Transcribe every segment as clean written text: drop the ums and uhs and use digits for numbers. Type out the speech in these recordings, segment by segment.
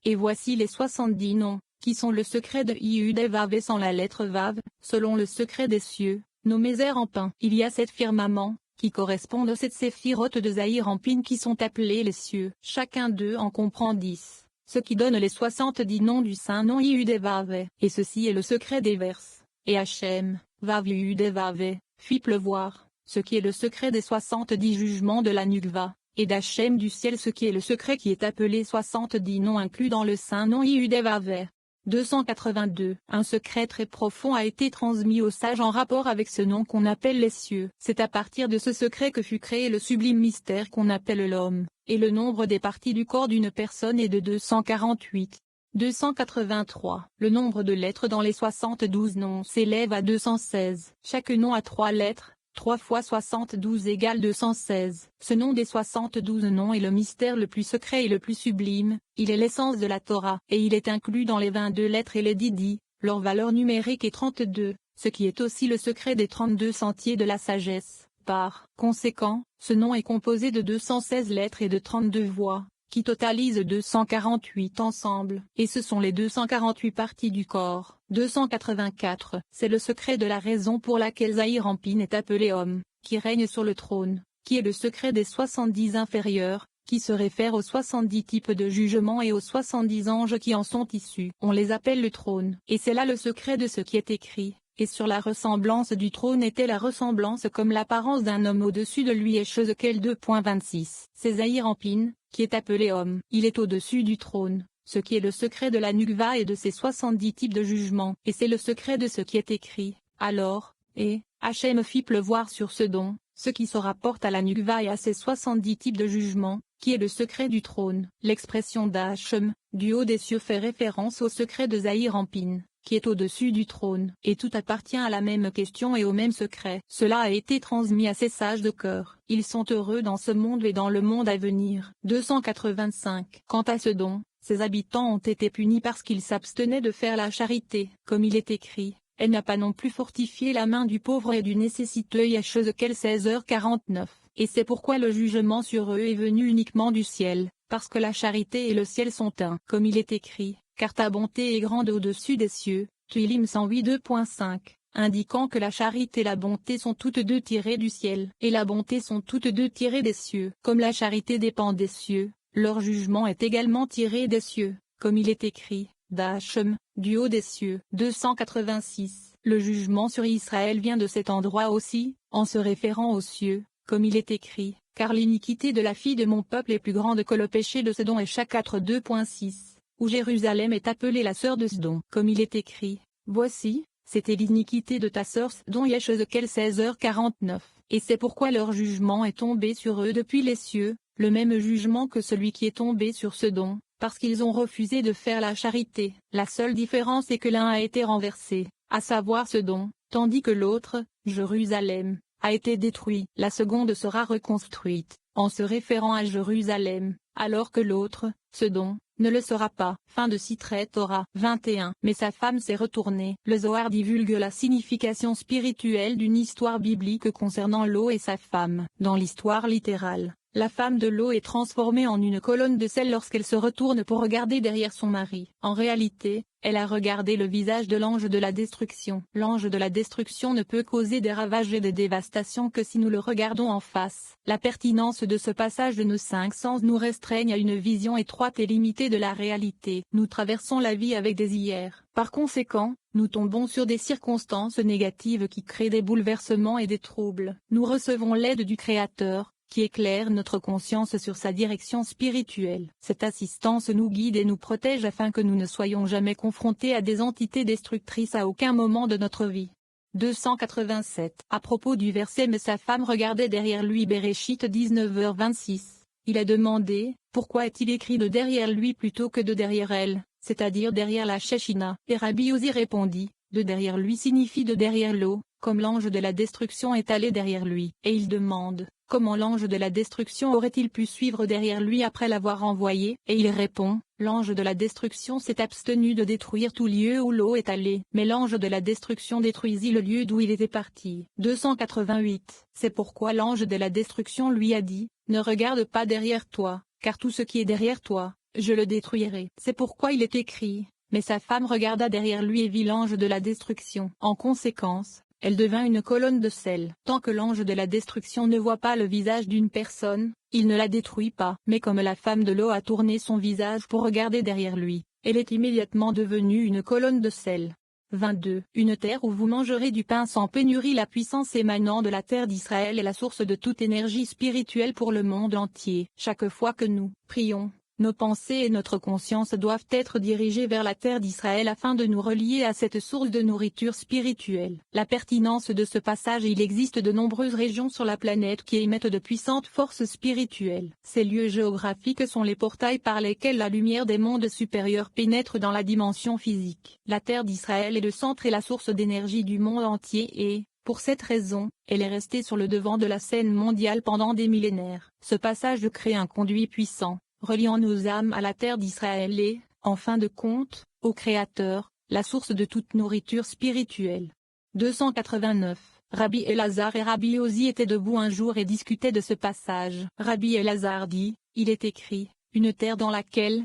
Et voici les 70 noms, qui sont le secret de Yud et Vav sans la lettre Vav, selon le secret des cieux, nommés Zérampin. Il y a 7 firmaments, qui correspondent aux 7 séphirotes de Zérampin qui sont appelés les cieux. Chacun d'eux en comprend 10, ce qui donne les 70 noms du saint nom Yud et Vav. Et ceci est le secret des verses. Et Hachem, Vav Yud et Vav, fit pleuvoir, ce qui est le secret des 70 jugements de la Nukva, et d'Hachem du ciel ce qui est le secret qui est appelé 70 noms inclus dans le saint nom Yud et Vav. 282. Un secret très profond a été transmis aux sages en rapport avec ce nom qu'on appelle les cieux. C'est à partir de ce secret que fut créé le sublime mystère qu'on appelle l'homme, et le nombre des parties du corps d'une personne est de 248. 283. Le nombre de lettres dans les 72 noms s'élève à 216. Chaque nom a 3 lettres. 3 fois 72 égale 216. Ce nom des 72 noms est le mystère le plus secret et le plus sublime, il est l'essence de la Torah, et il est inclus dans les 22 lettres et les didi, leur valeur numérique est 32, ce qui est aussi le secret des 32 sentiers de la sagesse. Par conséquent, ce nom est composé de 216 lettres et de 32 voix, qui totalisent 248 ensemble, et ce sont les 248 parties du corps. 284. C'est le secret de la raison pour laquelle Zérampin est appelé homme, qui règne sur le trône, qui est le secret des 70 inférieurs, qui se réfère aux 70 types de jugements et aux 70 anges qui en sont issus. On les appelle le trône. Et c'est là le secret de ce qui est écrit. Et sur la ressemblance du trône était la ressemblance comme l'apparence d'un homme au-dessus de lui et chose quelle 2.26. C'est Zérampin, qui est appelé homme. Il est au-dessus du trône, ce qui est le secret de la Nukva et de ses 70 types de jugements. Et c'est le secret de ce qui est écrit. Alors, et, Hachem fit pleuvoir sur ce don, ce qui se rapporte à la Nukva et à ses 70 types de jugements, qui est le secret du trône. L'expression d'Hachem, du haut des cieux fait référence au secret de Zérampin, qui est au-dessus du trône. Et tout appartient à la même question et au même secret. Cela a été transmis à ces sages de cœur. Ils sont heureux dans ce monde et dans le monde à venir. 285. Quant à ce don, ses habitants ont été punis parce qu'ils s'abstenaient de faire la charité. Comme il est écrit, elle n'a pas non plus fortifié la main du pauvre et du nécessiteux Yeshekel 16h49. Et c'est pourquoi le jugement sur eux est venu uniquement du ciel, parce que la charité et le ciel sont un. Comme il est écrit, car ta bonté est grande au-dessus des cieux, Tuilim 108 2.5, indiquant que la charité et la bonté sont toutes deux tirées du ciel, et la bonté sont toutes deux tirées des cieux. Comme la charité dépend des cieux, leur jugement est également tiré des cieux, comme il est écrit, d'Hachem, du haut des cieux. 286. Le jugement sur Israël vient de cet endroit aussi, en se référant aux cieux, comme il est écrit, car l'iniquité de la fille de mon peuple est plus grande que le péché de Sodom et Chac 4 2.6. Où Jérusalem est appelée la sœur de Sodom. Comme il est écrit, voici, c'était l'iniquité de ta sœur Sodom Yeshekel 16h49. Et c'est pourquoi leur jugement est tombé sur eux depuis les cieux, le même jugement que celui qui est tombé sur Sodom, parce qu'ils ont refusé de faire la charité. La seule différence est que l'un a été renversé, à savoir Sodom, tandis que l'autre, Jérusalem, a été détruit. La seconde sera reconstruite, en se référant à Jérusalem, alors que l'autre, Sodom, ne le sera pas. Fin de Sitret Torah 21. Mais sa femme s'est retournée. Le Zohar divulgue la signification spirituelle d'une histoire biblique concernant Lot et sa femme. Dans l'histoire littérale, la femme de Lot est transformée en une colonne de sel lorsqu'elle se retourne pour regarder derrière son mari. En réalité, elle a regardé le visage de l'ange de la destruction. L'ange de la destruction ne peut causer des ravages et des dévastations que si nous le regardons en face. La pertinence de ce passage de nos 5 sens nous restreigne à une vision étroite et limitée de la réalité. Nous traversons la vie avec des hier. Par conséquent, nous tombons sur des circonstances négatives qui créent des bouleversements et des troubles. Nous recevons l'aide du Créateur, qui éclaire notre conscience sur sa direction spirituelle. Cette assistance nous guide et nous protège afin que nous ne soyons jamais confrontés à des entités destructrices à aucun moment de notre vie. 287. À propos du verset mais sa femme regardait derrière lui Béréchit 19h26. Il a demandé, pourquoi est-il écrit de derrière lui plutôt que de derrière elle, c'est-à-dire derrière la Shechina. Et Rabbi Uzi répondit, de derrière lui signifie de derrière l'eau, comme l'ange de la destruction est allé derrière lui. Et il demande, comment l'ange de la destruction aurait-il pu suivre derrière lui après l'avoir envoyé? Et il répond, l'ange de la destruction s'est abstenu de détruire tout lieu où l'eau est allée. Mais l'ange de la destruction détruisit le lieu d'où il était parti. 288. C'est pourquoi l'ange de la destruction lui a dit, ne regarde pas derrière toi, car tout ce qui est derrière toi, je le détruirai. C'est pourquoi il est écrit, mais sa femme regarda derrière lui et vit l'ange de la destruction. En conséquence, elle devint une colonne de sel. Tant que l'ange de la destruction ne voit pas le visage d'une personne, il ne la détruit pas. Mais comme la femme de l'eau a tourné son visage pour regarder derrière lui, elle est immédiatement devenue une colonne de sel. 22. Une terre où vous mangerez du pain sans pénurie. La puissance émanant de la terre d'Israël est la source de toute énergie spirituelle pour le monde entier. Chaque fois que nous prions, nos pensées et notre conscience doivent être dirigées vers la terre d'Israël afin de nous relier à cette source de nourriture spirituelle. La pertinence de ce passage. Il existe de nombreuses régions sur la planète qui émettent de puissantes forces spirituelles. Ces lieux géographiques sont les portails par lesquels la lumière des mondes supérieurs pénètre dans la dimension physique. La terre d'Israël est le centre et la source d'énergie du monde entier et, pour cette raison, elle est restée sur le devant de la scène mondiale pendant des millénaires. Ce passage crée un conduit puissant, reliant nos âmes à la terre d'Israël et, en fin de compte, au Créateur, la source de toute nourriture spirituelle. 289. Rabbi Elazar et Rabbi Ozi étaient debout un jour et discutaient de ce passage. Rabbi Elazar dit, il est écrit, une terre dans laquelle,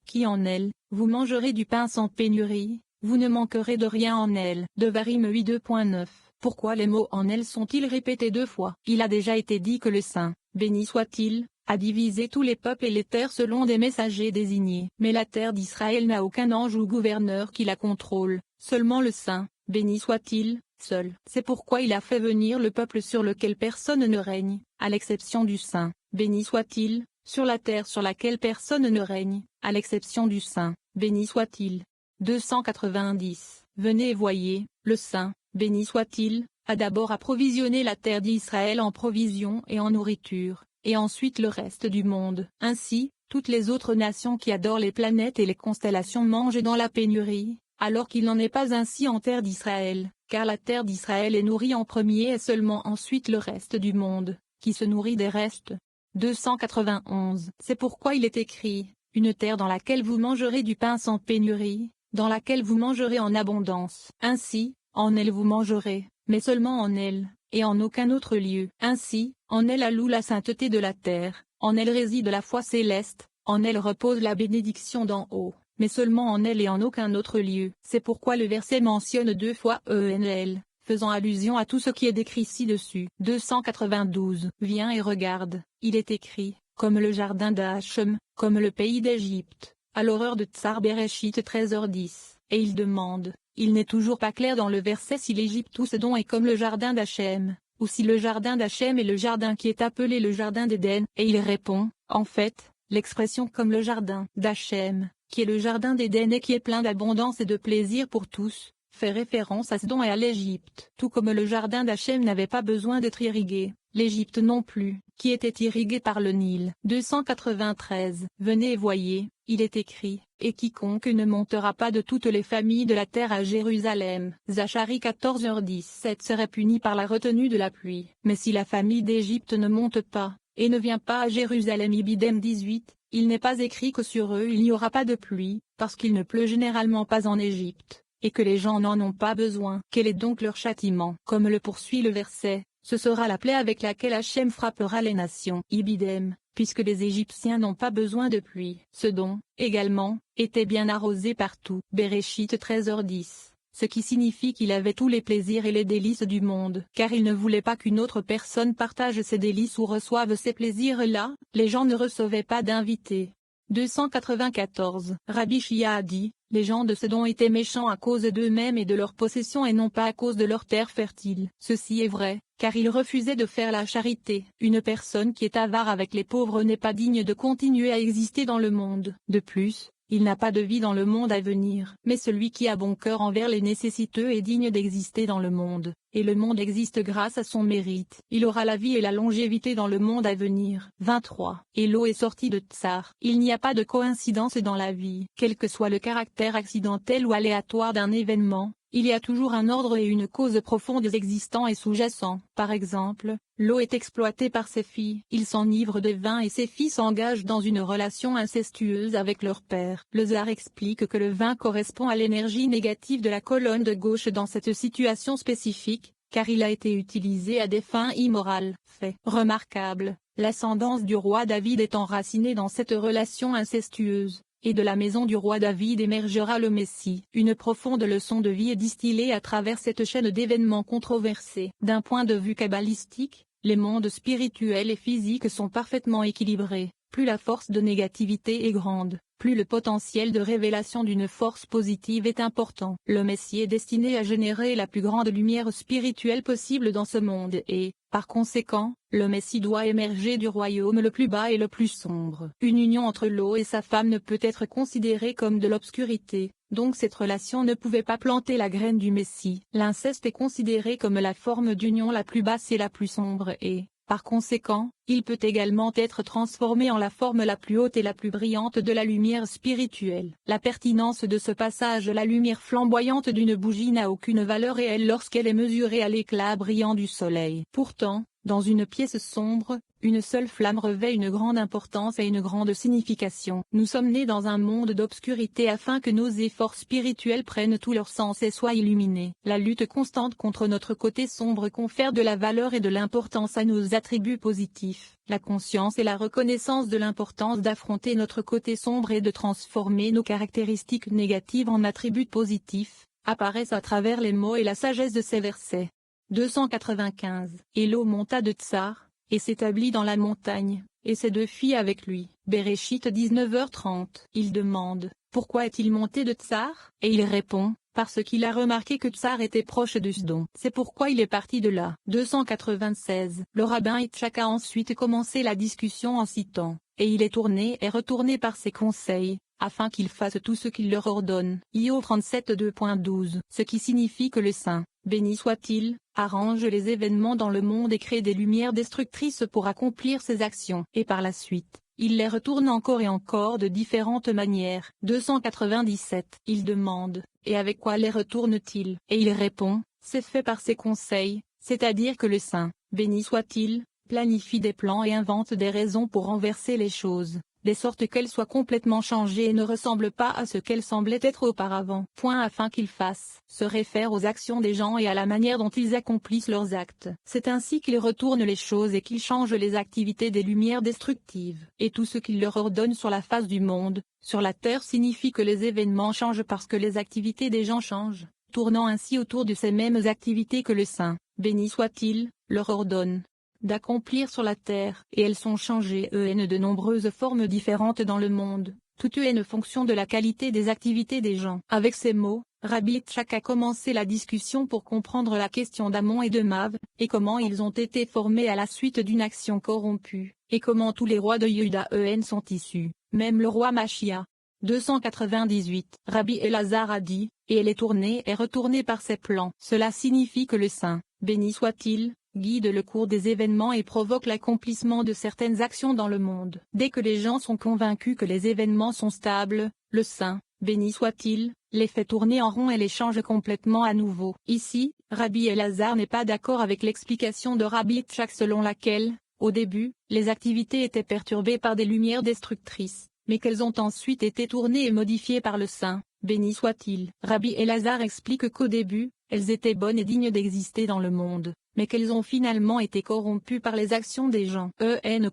qui en elle, vous mangerez du pain sans pénurie, vous ne manquerez de rien en elle. Devarim 8 2.9. Pourquoi les mots en elle sont-ils répétés deux fois? Il a déjà été dit que le Saint, béni soit-il, a divisé tous les peuples et les terres selon des messagers désignés. Mais la terre d'Israël n'a aucun ange ou gouverneur qui la contrôle, seulement le Saint, béni soit-il, seul. C'est pourquoi il a fait venir le peuple sur lequel personne ne règne, à l'exception du Saint, béni soit-il, sur la terre sur laquelle personne ne règne, à l'exception du Saint, béni soit-il. 290. Venez et voyez, le Saint, béni soit-il, a d'abord approvisionné la terre d'Israël en provisions et en nourriture, et ensuite le reste du monde. Ainsi, toutes les autres nations qui adorent les planètes et les constellations mangent dans la pénurie, alors qu'il n'en est pas ainsi en terre d'Israël, car la terre d'Israël est nourrie en premier et seulement ensuite le reste du monde, qui se nourrit des restes. 291. C'est pourquoi il est écrit, une terre dans laquelle vous mangerez du pain sans pénurie, dans laquelle vous mangerez en abondance. Ainsi, en elle vous mangerez, mais seulement en elle, et en aucun autre lieu. Ainsi, en elle alloue la sainteté de la terre, en elle réside la foi céleste, en elle repose la bénédiction d'en haut, mais seulement en elle et en aucun autre lieu. C'est pourquoi le verset mentionne deux fois ENL, faisant allusion à tout ce qui est décrit ci-dessus. 292. Viens et regarde, il est écrit, comme le jardin d'Hachem, comme le pays d'Égypte, à l'horreur de Tsar Bereshit 13h10. Et il demande, il n'est toujours pas clair dans le verset si l'Égypte ou Sodome est comme le jardin d'Hachem, ou si le jardin d'Hachem est le jardin qui est appelé le jardin d'Éden, et il répond, en fait, l'expression comme le jardin d'Hachem, qui est le jardin d'Éden et qui est plein d'abondance et de plaisir pour tous, fait référence à Sodome et à l'Égypte. Tout comme le jardin d'Hachem n'avait pas besoin d'être irrigué, l'Égypte non plus, qui était irriguée par le Nil. 293. Venez et voyez, il est écrit, et quiconque ne montera pas de toutes les familles de la terre à Jérusalem. Zacharie 14h17 serait puni par la retenue de la pluie. Mais si la famille d'Égypte ne monte pas, et ne vient pas à Jérusalem Ibidem 18, il n'est pas écrit que sur eux il n'y aura pas de pluie, parce qu'il ne pleut généralement pas en Égypte, et que les gens n'en ont pas besoin. Quel est donc leur châtiment? Comme le poursuit le verset, ce sera la plaie avec laquelle Hachem frappera les nations. Ibidem, puisque les Égyptiens n'ont pas besoin de pluie. Sodome, également, était bien arrosé partout. Bereshit 13h10. Ce qui signifie qu'il avait tous les plaisirs et les délices du monde. Car il ne voulait pas qu'une autre personne partage ses délices ou reçoive ces plaisirs-là, les gens ne recevaient pas d'invités. 294. Rabbi Shia a dit, les gens de Sodome étaient méchants à cause d'eux-mêmes et de leurs possessions et non pas à cause de leurs terres fertiles. Ceci est vrai, car ils refusaient de faire la charité. Une personne qui est avare avec les pauvres n'est pas digne de continuer à exister dans le monde. De plus, il n'a pas de vie dans le monde à venir. Mais celui qui a bon cœur envers les nécessiteux est digne d'exister dans le monde, et le monde existe grâce à son mérite. Il aura la vie et la longévité dans le monde à venir. 23. Et l'eau est sortie de Tsar. Il n'y a pas de coïncidence dans la vie. Quel que soit le caractère accidentel ou aléatoire d'un événement, il y a toujours un ordre et une cause profonde existant et sous-jacent. Par exemple, l'eau est exploitée par ses filles. Il s'enivre de vin et ses filles s'engagent dans une relation incestueuse avec leur père. Le Zohar explique que le vin correspond à l'énergie négative de la colonne de gauche dans cette situation spécifique, car il a été utilisé à des fins immorales. Fait remarquable, l'ascendance du roi David est enracinée dans cette relation incestueuse, et de la maison du roi David émergera le Messie. Une profonde leçon de vie est distillée à travers cette chaîne d'événements controversés. D'un point de vue kabbalistique, les mondes spirituels et physiques sont parfaitement équilibrés. Plus la force de négativité est grande, plus le potentiel de révélation d'une force positive est important. Le Messie est destiné à générer la plus grande lumière spirituelle possible dans ce monde et, par conséquent, le Messie doit émerger du royaume le plus bas et le plus sombre. Une union entre l'eau et sa femme ne peut être considérée comme de l'obscurité, donc cette relation ne pouvait pas planter la graine du Messie. L'inceste est considéré comme la forme d'union la plus basse et la plus sombre et, par conséquent, il peut également être transformé en la forme la plus haute et la plus brillante de la lumière spirituelle. La pertinence de ce passage: la lumière flamboyante d'une bougie n'a aucune valeur réelle lorsqu'elle est mesurée à l'éclat brillant du soleil. Pourtant, dans une pièce sombre, une seule flamme revêt une grande importance et une grande signification. Nous sommes nés dans un monde d'obscurité afin que nos efforts spirituels prennent tout leur sens et soient illuminés. La lutte constante contre notre côté sombre confère de la valeur et de l'importance à nos attributs positifs. La conscience et la reconnaissance de l'importance d'affronter notre côté sombre et de transformer nos caractéristiques négatives en attributs positifs, apparaissent à travers les mots et la sagesse de ces versets. 295. Élo monta de Tsar, et s'établit dans la montagne, et ses 2 filles avec lui. Béréchit 19h30. Il demande, pourquoi est-il monté de Tsar? Et il répond, parce qu'il a remarqué que Tsar était proche de Sdon. C'est pourquoi il est parti de là. 296. Le rabbin Yitzhak a ensuite commencé la discussion en citant, et il est tourné et retourné par ses conseils, afin qu'ils fassent tout ce qu'il leur ordonne. Io 37 2.12. Ce qui signifie que le saint, béni soit-il, arrange les événements dans le monde et crée des lumières destructrices pour accomplir ses actions. Et par la suite, il les retourne encore et encore de différentes manières. 297. Il demande, et avec quoi les retourne-t-il? Et il répond, c'est fait par ses conseils, c'est-à-dire que le saint, béni soit-il, planifie des plans et invente des raisons pour renverser les choses, de sorte qu'elles soient complètement changées et ne ressemblent pas à ce qu'elles semblaient être auparavant. Afin qu'ils fassent se réfère aux actions des gens et à la manière dont ils accomplissent leurs actes. C'est ainsi qu'ils retournent les choses et qu'ils changent les activités des lumières destructives. Et tout ce qu'ils leur ordonnent sur la face du monde, sur la terre, signifie que les événements changent parce que les activités des gens changent, tournant ainsi autour de ces mêmes activités que le saint, béni soit-il, leur ordonne d'accomplir sur la terre, et elles sont changées de nombreuses formes différentes dans le monde, toute une fonction de la qualité des activités des gens. Avec ces mots, Rabbi Yitzhak a commencé la discussion pour comprendre la question d'Amon et de Mav, et comment ils ont été formés à la suite d'une action corrompue, et comment tous les rois de Yehuda sont issus, même le roi Machia. 298. Rabbi Elazar a dit, et elle est tournée et retournée par ses plans. Cela signifie que le saint, béni soit-il, guide le cours des événements et provoque l'accomplissement de certaines actions dans le monde. Dès que les gens sont convaincus que les événements sont stables, le saint, béni soit-il, les fait tourner en rond et les change complètement à nouveau. Ici, Rabbi Elazar n'est pas d'accord avec l'explication de Rabbi Yitzhak selon laquelle, au début, les activités étaient perturbées par des lumières destructrices, mais qu'elles ont ensuite été tournées et modifiées par le saint, béni soit-il. Rabbi Elazar explique qu'au début, elles étaient bonnes et dignes d'exister dans le monde, mais qu'elles ont finalement été corrompues par les actions des gens.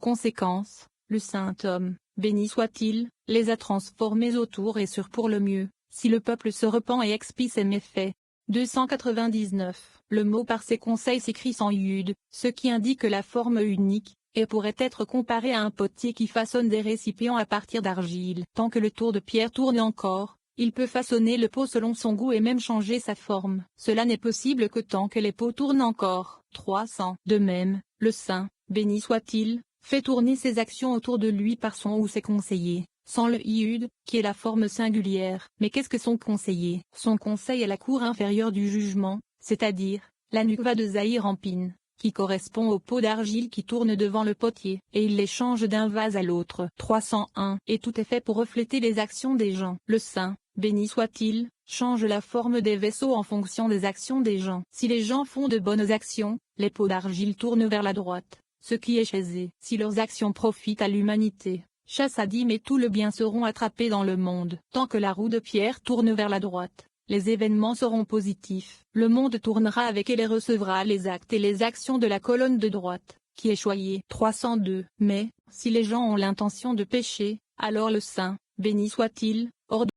Conséquence, le saint homme, béni soit-il, les a transformées autour et sur pour le mieux, si le peuple se repent et expie ses méfaits. 299. Le mot par ses conseils s'écrit sans yud, ce qui indique la forme unique, et pourrait être comparé à un potier qui façonne des récipients à partir d'argile. Tant que le tour de pierre tourne encore, il peut façonner le pot selon son goût et même changer sa forme. Cela n'est possible que tant que les pots tournent encore. 300. De même, le saint, béni soit-il, fait tourner ses actions autour de lui par son ou ses conseillers, sans le Yud, qui est la forme singulière. Mais qu'est-ce que son conseiller? Son conseil est la cour inférieure du jugement, c'est-à-dire, la nukva de Zahir Ampin, qui correspond au pot d'argile qui tourne devant le potier, et il les change d'un vase à l'autre. 301. Et tout est fait pour refléter les actions des gens. Le saint, béni soit-il, change la forme des vaisseaux en fonction des actions des gens. Si les gens font de bonnes actions, les pots d'argile tournent vers la droite, ce qui est chassé. Si leurs actions profitent à l'humanité, Chassadim et tout le bien seront attrapés dans le monde. Tant que la roue de pierre tourne vers la droite, les événements seront positifs. Le monde tournera avec et les recevra les actes et les actions de la colonne de droite. qui est choyé. 302. Mais, si les gens ont l'intention de pécher, alors le Saint, béni soit-il, ordonne